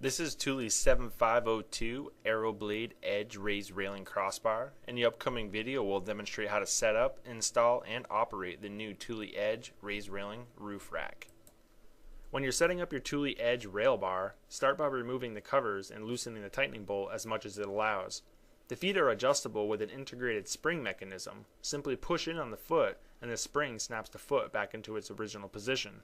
This is Thule's 7502 AeroBlade Edge raised railing crossbar. In the upcoming video, we'll demonstrate how to set up, install, and operate the new Thule Edge raised railing roof rack. When you're setting up your Thule Edge rail bar, start by removing the covers and loosening the tightening bolt as much as it allows. The feet are adjustable with an integrated spring mechanism. Simply push in on the foot and the spring snaps the foot back into its original position.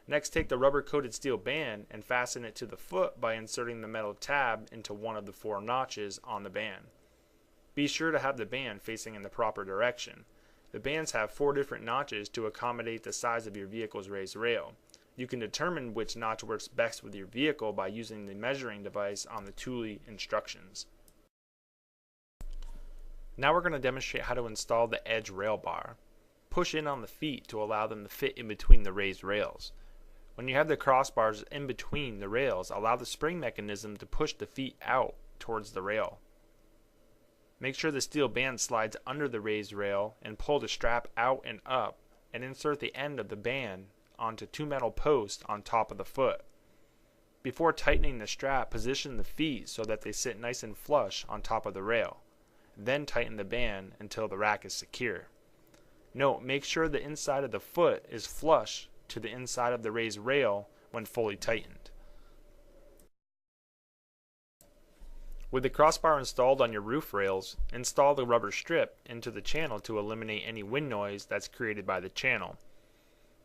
Next, take the rubber-coated steel band and fasten it to the foot by inserting the metal tab into one of the 4 notches on the band. Be sure to have the band facing in the proper direction. The bands have 4 different notches to accommodate the size of your vehicle's raised rail. You can determine which notch works best with your vehicle by using the measuring device on the Thule instructions. Now we're going to demonstrate how to install the Edge rail bar. Push in on the feet to allow them to fit in between the raised rails. When you have the crossbars in between the rails, allow the spring mechanism to push the feet out towards the rail. Make sure the steel band slides under the raised rail and pull the strap out and up, and insert the end of the band onto 2 metal posts on top of the foot. Before tightening the strap, position the feet so that they sit nice and flush on top of the rail. Then tighten the band until the rack is secure. Note, make sure the inside of the foot is flush to the inside of the raised rail when fully tightened. With the crossbar installed on your roof rails, install the rubber strip into the channel to eliminate any wind noise that's created by the channel.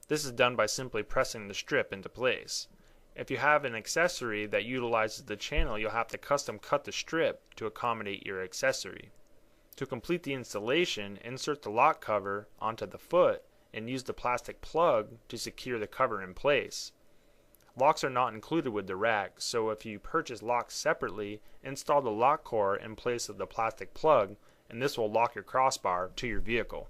This is done by simply pressing the strip into place. If you have an accessory that utilizes the channel, you'll have to custom cut the strip to accommodate your accessory. To complete the installation, insert the lock cover onto the foot and use the plastic plug to secure the cover in place. Locks are not included with the rack, so if you purchase locks separately, install the lock core in place of the plastic plug, and this will lock your crossbar to your vehicle.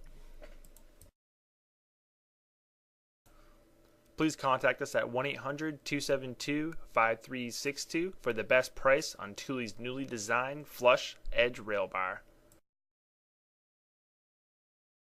Please contact us at 1-800-272-5362 for the best price on Thule's newly designed Flush Edge rail bar.